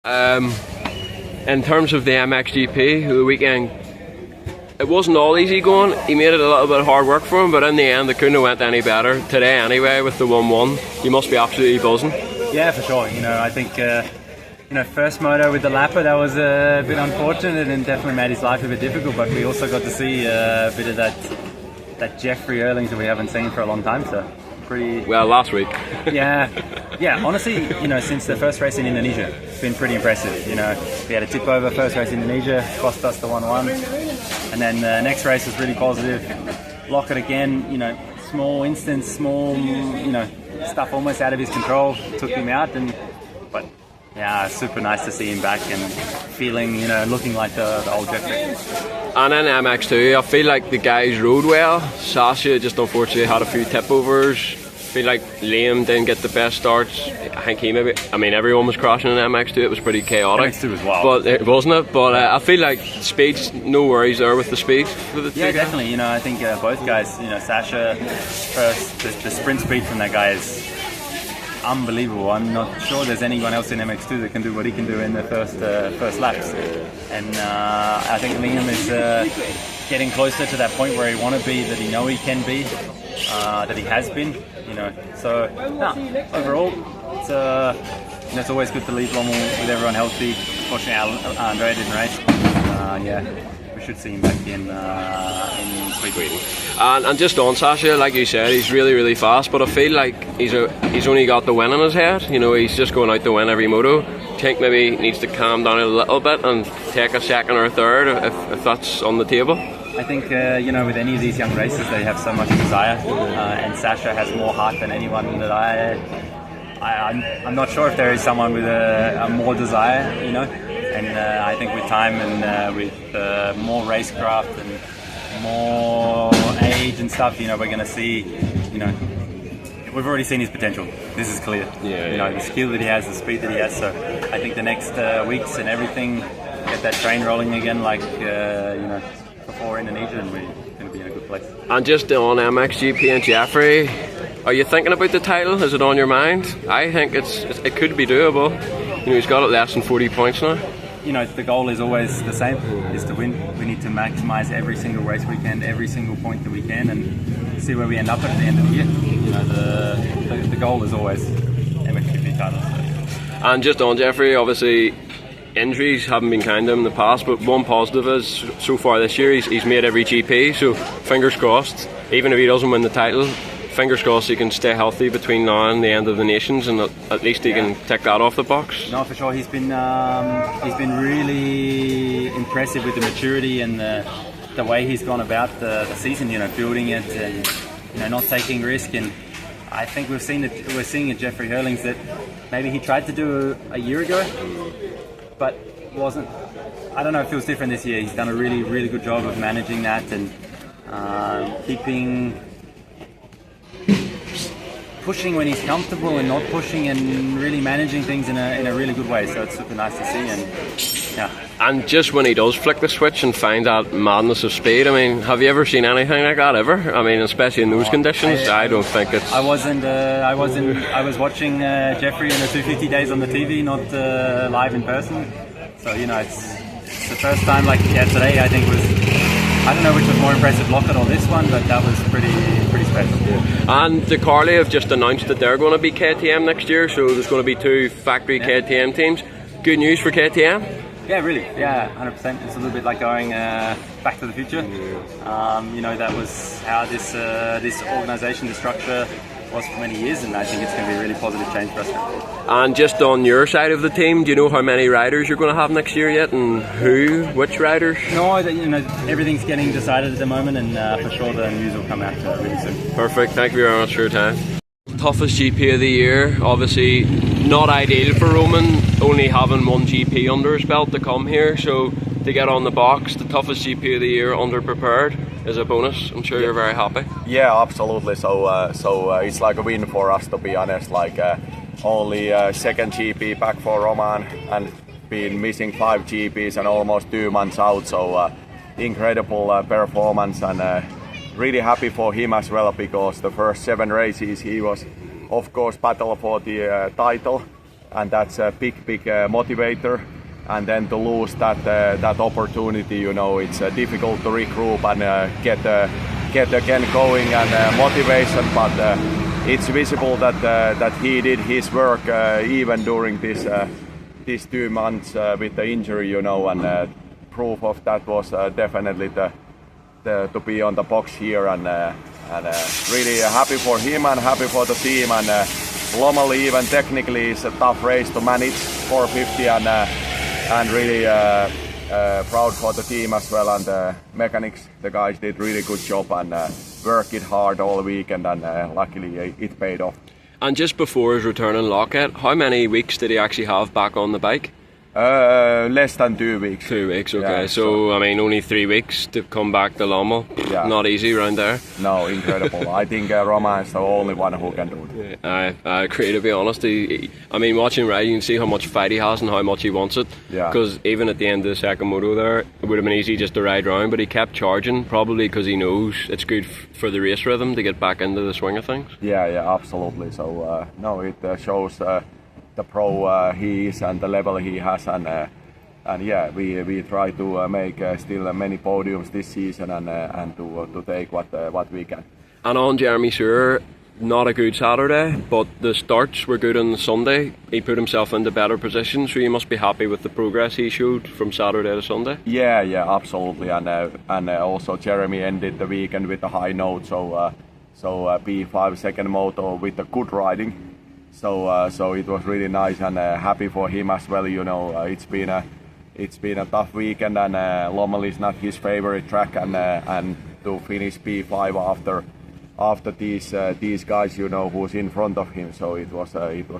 In terms of the MXGP, the weekend, it wasn't all easy going. He made it a little bit of hard work for him, but in the end, it couldn't have went any better today anyway. With the 1-1, you must be absolutely buzzing. Yeah, for sure. I think first moto with the lapper, that was a bit unfortunate and definitely made his life a bit difficult. But we also got to see a bit of that Jeffrey Erlings that we haven't seen for a long time. So pretty well last week. yeah. Honestly, since the first race in Indonesia, it's been pretty impressive. We had a tip over first race in Indonesia, cost us the 1-1, and then the next race was really positive. Lock it again. Small instance, stuff almost out of his control, took him out, but yeah, super nice to see him back and feeling, looking like the old Jeffrey. And in MX2, I feel like the guys rode well. Sasha just unfortunately had a few tip overs. I feel like Liam didn't get the best starts. I think everyone was crashing in MX2. It was pretty chaotic. MX2 as well. But wasn't it? But I feel like speed's no worries there with the speed for the two guys. Definitely. I think both guys, Sasha, first, the sprint speed from that guy is unbelievable. I'm not sure there's anyone else in MX2 that can do what he can do in the first laps. And I think Liam is getting closer to that point where he want to be, that he know he can be, that he has been. So overall, it's always good to leave Lommel with everyone healthy. Fortunately, Andre didn't race. We should see him back in Sweden. And just on Sasha, like you said, he's really, really fast, but I feel like he's only got the win in his head. He's just going out to win every moto. I think maybe he needs to calm down a little bit and take a second or a third if that's on the table. I think with any of these young racers, they have so much desire, and Sasha has more heart than anyone that I'm not sure if there is someone with a more desire, and I think with time and with more racecraft and more age and stuff, we're going to see, we've already seen his potential. This is clear. The skill that he has, the speed that he has. So I think the next weeks and everything, get that train rolling again, like before Indonesia, and we're going to be in a good place. And just on MXGP and Jeffrey, are you thinking about the title? Is it on your mind? I think it could be doable. He's got it less than 40 points now. The goal is always the same, is to win. We need to maximise every single race we can, every single point that we can, and see where we end up at the end of the year. The goal is always MXGP title. So. And just on Jeffrey, obviously injuries haven't been kind to him in the past, but one positive is so far this year he's made every GP, so fingers crossed, even if he doesn't win the title, fingers crossed he can stay healthy between now and the end of the Nations, and at least he can tick that off the box. No, for sure. He's been really impressive with the maturity and the way he's gone about the season, building it and not taking risk. And I think we're seeing a Jeffrey Erlings that maybe he tried to do a year ago, but wasn't. I don't know if it feels different this year. He's done a really, really good job of managing that and pushing when he's comfortable and not pushing, and really managing things in a really good way. So it's super nice to see. And just when he does flick the switch and find that madness of speed, have you ever seen anything like that ever? Especially in those conditions, I don't think it's. I was watching Jeffrey in the 250 days on the TV, not live in person. So it's the first time. Today I think was. I don't know which was more impressive, Lockett or this one, but that was pretty special. Yeah. And the Carly have just announced that they're going to be KTM next year, so there's going to be 2 factory KTM teams. Good news for KTM? Yeah, really. Yeah, 100%. It's a little bit like going back to the future. That was how this organisation, this structure was for many years, and I think it's going to be a really positive change for us. And just on your side of the team, do you know how many riders you're going to have next year yet, and which riders? No, everything's getting decided at the moment, and for sure the news will come out really soon. Perfect. Thank you very much for your time. Toughest GP of the year, obviously not ideal for Roman, only having one GP under his belt to come here, so to get on the box, the toughest GP of the year under-prepared is a bonus. I'm sure you're very happy. Yeah, absolutely. So it's like a win for us, to be honest. Only second GP back for Roman, and been missing 5 GPs and almost 2 months out. So incredible performance, and really happy for him as well, because the first 7 races he was, of course, battle for the title. and that's a big motivator. And then to lose that opportunity, you know, it's difficult to regroup and get again going and motivation. But it's visible that he did his work even during these 2 months with the injury, you know, and proof of that was definitely to be on the box here, and really happy for him and happy for the team. And Lommel even technically is a tough race to manage, 450, and really proud for the team as well, and the mechanics. The guys did really good job and worked it hard all weekend, and luckily it paid off. And just before his return in Lockheed, how many weeks did he actually have back on the bike? Less than 2 weeks. 2 weeks, okay. Yeah, so I mean, only 3 weeks to come back to Lommel. Yeah. Not easy around there. No, incredible. I think Roman is the only one who can do it. I agree, to be honest. I mean, watching ride, you can see how much fight he has and how much he wants it. Because even at the end of the second moto there, it would have been easy just to ride round, but he kept charging, probably because he knows it's good for the race rhythm to get back into the swing of things. Yeah, absolutely. So no, it shows the pro he is and the level he has, and yeah, we try to make still many podiums this season, and to take what we can. And on Jeremy Sear, not a good Saturday, but the starts were good on the Sunday. He put himself into better position, so you must be happy with the progress he showed from Saturday to Sunday. Yeah, absolutely, and also Jeremy ended the weekend with a high note, so P5 second moto with the good riding. So it was really nice, and happy for him as well. You know, it's been a tough weekend, and Lommel is not his favorite track, and to finish P5 after these guys, you know, who's in front of him. So it was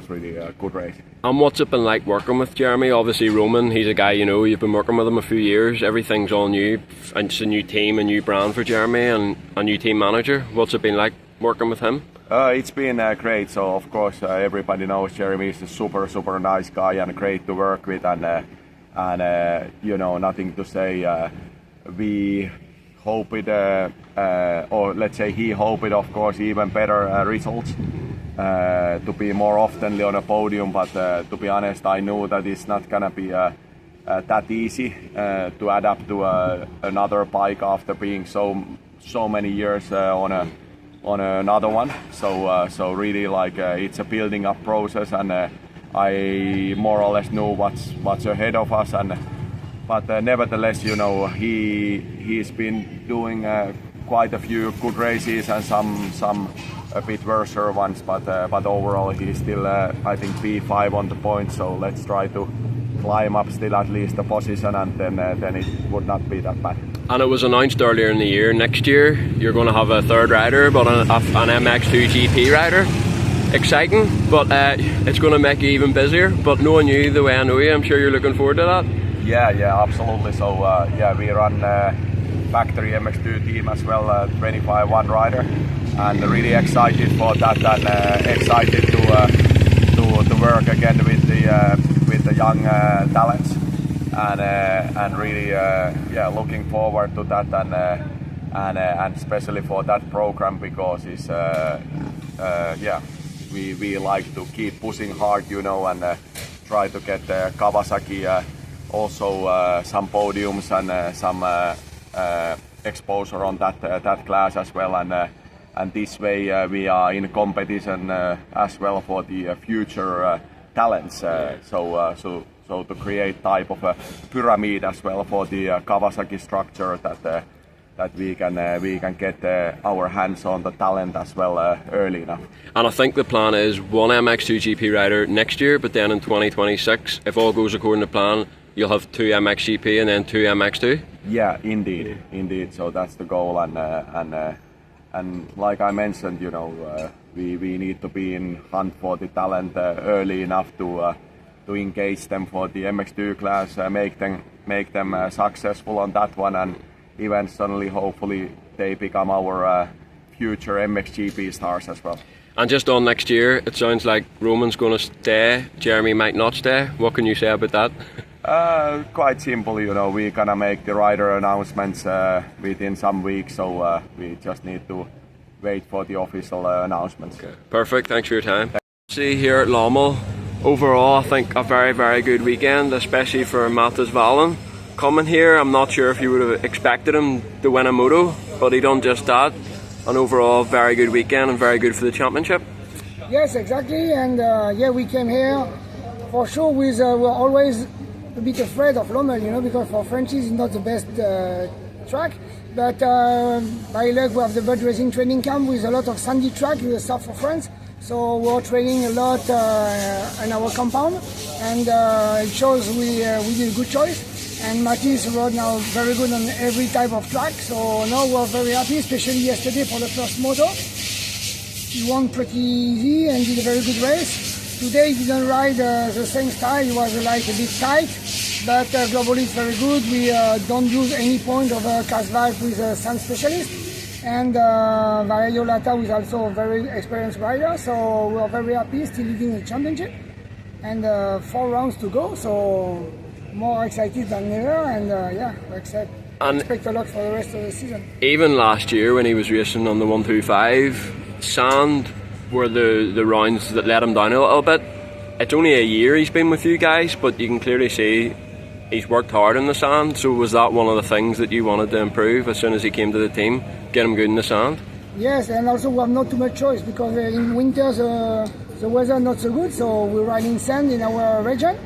really a good race. And what's it been like working with Jeremy? Obviously Roman, he's a guy, you know, you've been working with him a few years. Everything's all new, and it's a new team, a new brand for Jeremy, and a new team manager. What's it been like working with him? It's been great. So of course everybody knows Jeremy is a super nice guy and great to work with, and you know, nothing to say. We hope it, or let's say he hoped it, of course, even better results to be more often on a podium. But to be honest, I knew that it's not gonna be that easy to adapt to another bike after being so many years on another one. So really, like, it's a building up process, and I more or less knew what's ahead of us, but nevertheless, you know, he's been doing quite a few good races and some a bit worse ones, but overall he's still I think P5 on the point. So let's try to climb up still at least the position, and then it would not be that bad. And it was announced earlier in the year, next year you're going to have a third rider, but an MX2 GP rider. Exciting, but it's going to make you even busier. But knowing you the way I know you, I'm sure you're looking forward to that. Yeah, absolutely. So yeah, we run factory MX2 team as well, 25-1 rider, and really excited for that, and excited to work again with the young talents. And really looking forward to that, and especially for that program, because it's we like to keep pushing hard, you know, and try to get Kawasaki also some podiums and some exposure on that class as well, and this way we are in competition as well for the future talents. So to create type of a pyramid as well for the Kawasaki structure, that we can get our hands on the talent as well early enough. And I think the plan is one MX2 GP rider next year, but then in 2026, if all goes according to plan, you'll have 2 MXGP and then 2 MX2. Yeah, indeed. So that's the goal, and like I mentioned, you know, we need to be in hunt for the talent early enough to engage them for the MX2 class, make them successful on that one, and eventually, hopefully, they become our future MXGP stars as well. And just on next year, it sounds like Roman's going to stay, Jeremy might not stay. What can you say about that? Quite simple, you know, we're gonna make the rider announcements within some weeks, so we just need to wait for the official announcements. Okay. Perfect, thanks for your time. See here at Lommel, Overall, I think a very, very good weekend, especially for Mattis Valen. Coming here, I'm not sure if you would have expected him to win a moto, but he done just that. An overall very good weekend and very good for the championship. Yes, exactly, and we came here for sure with we're always a bit afraid of Lommel, because for Frenchies it's not the best track, but by luck we have the Bud Racing training camp with a lot of sandy track in the south of France, so we're training a lot in our compound, and it shows we did a good choice. And Mattis rode now very good on every type of track, so now we're very happy, especially yesterday for the first moto. He won pretty easy and did a very good race. Today he didn't ride the same style, he was like a bit tight, but globally it's very good. We don't lose any point of Casvalk with a sand specialist, and Valerio Lata was also a very experienced rider, so we're very happy, still leading the championship. And 4 rounds to go, so more excited than ever, and we expect a lot for the rest of the season. Even last year when he was racing on the 125, sand were the rounds that let him down a little bit. It's only a year he's been with you guys, but you can clearly see he's worked hard in the sand. So was that one of the things that you wanted to improve as soon as he came to the team, get him good in the sand? Yes, and also we have not too much choice, because in winter the weather not so good, so we ride in sand in our region.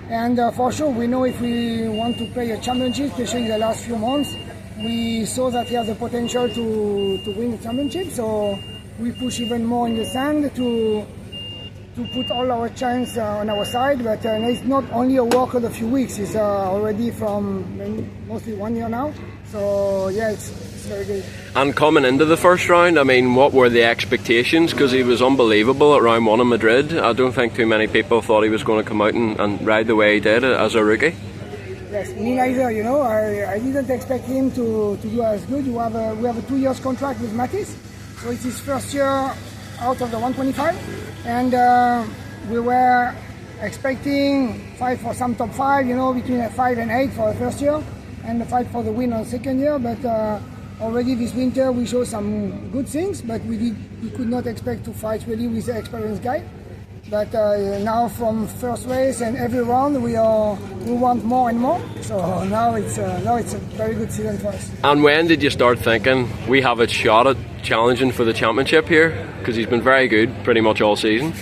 And for sure, we know if we want to play a championship, especially in the last few months, we saw that he has the potential to win the championship. So we push even more in the sand to put all our chance on our side. But it's not only a work of a few weeks; it's already from mostly 1 year now. So it's very good. And coming into the first round, I mean, what were the expectations? Because he was unbelievable at round 1 in Madrid. I don't think too many people thought he was going to come out and ride the way he did as a rookie. Yes, me neither. I didn't expect him to do as good. We have a 2 years contract with Mattis, so it's his first year out of the 125, and we were expecting fight for some top 5, between 5 and 8 for the first year, and the fight for the win on the second year. But already this winter we showed some good things, but we could not expect to fight really with the experienced guy. But now from first race and every round we want more and more. So now it's a very good season for us. And when did you start thinking we have a shot at challenging for the championship here? Because he's been very good pretty much all season.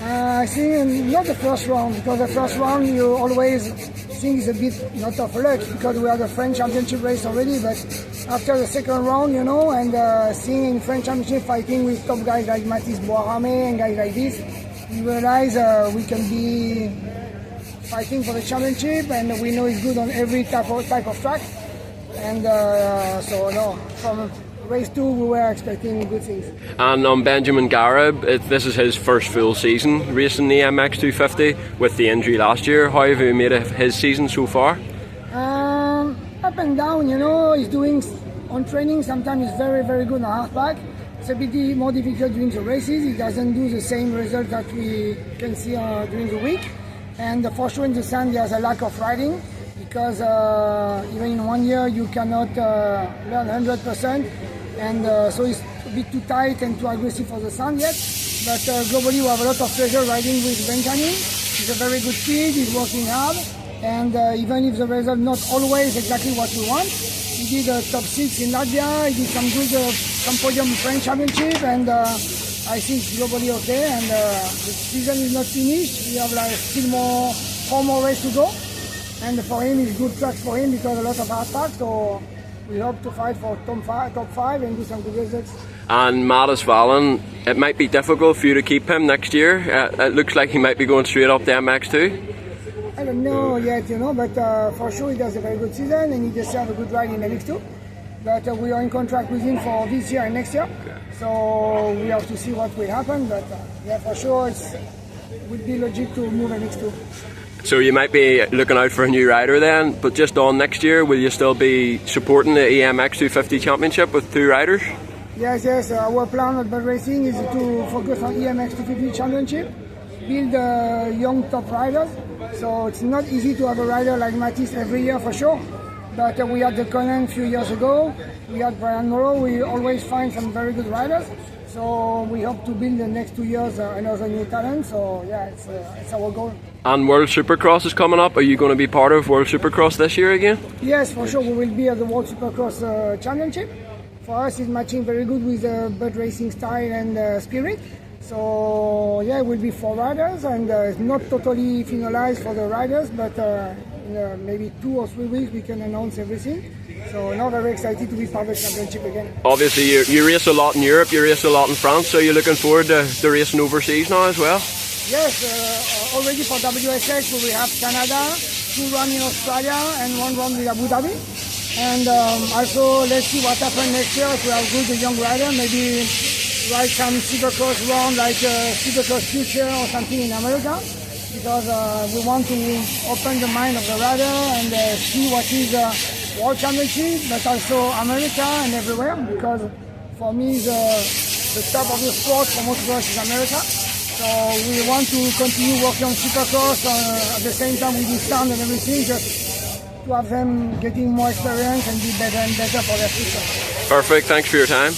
I think not the first round, because the first round you always think is a bit not of luck, because we had a French championship race already. But after the second round, and seeing in French championship fighting with top guys like Mattis Boarame and guys like this, we realize we can be fighting for the championship, and we know he's good on every type of track. And from race 2 we were expecting good things. And on Benjamin Garib, this is his first full season racing the MX250 with the injury last year. How have you made of his season so far? Up and down, he's doing on training, sometimes he's very, very good on halfback. It's a bit more difficult during the races. He doesn't do the same result that we can see during the week. And for sure in the sand he has a lack of riding, because even in 1 year you cannot learn 100%. And so he's a bit too tight and too aggressive for the sand yet. But globally we have a lot of pleasure riding with Benjamin. He's a very good kid, he's working hard. And even if the result not always exactly what we want, he did a top 6 in Latvia, he did some good some podium in French championship, and I think it's globally okay. And the season is not finished. We have still 4 more races to go. And for him, it's good tracks for him, because a lot of hard tracks. So we hope to fight for top 5 and do some good results. And Mattis Valen, it might be difficult for you to keep him next year. It looks like he might be going straight up to MX2. I don't know yet, but for sure he does a very good season, and he deserves a good ride in MX2. But we are in contract with him for this year and next year, so we have to see what will happen. But for sure it would be logic to move MX2. So you might be looking out for a new rider then, but just on next year, will you still be supporting the EMX 250 Championship with 2 riders? Yes. Our plan at Bud Racing is to focus on EMX 250 Championship, build young top riders. So it's not easy to have a rider like Mattis every year for sure. But we had the Conan a few years ago. We had Brian Morrow. We always find some very good riders. So we hope to build the next 2 years another new talent. So yeah, it's our goal. And World Supercross is coming up. Are you going to be part of World Supercross this year again? Yes, for sure. We will be at the World Supercross Championship. For us, it's matching very good with the Bud racing style and spirit. So yeah, it will be 4 riders, and it's not totally finalized for the riders, but in maybe 2 or 3 weeks we can announce everything. So now very excited to be part of the championship again. Obviously, you race a lot in Europe, you race a lot in France, so you're looking forward to racing overseas now as well? Yes, already for WSX we will have Canada, 2 runs in Australia and 1 run with Abu Dhabi. And also let's see what happens next year. If we have good young rider, maybe ride some Supercross run like Supercross Future or something in America, because we want to open the mind of the rider and see what is World Championship, but also America and everywhere, because for me the top of the sport for most of us is America. So we want to continue working on Supercross at the same time with the sound and everything, just to have them getting more experience and be better and better for their future. Perfect, thanks for your time.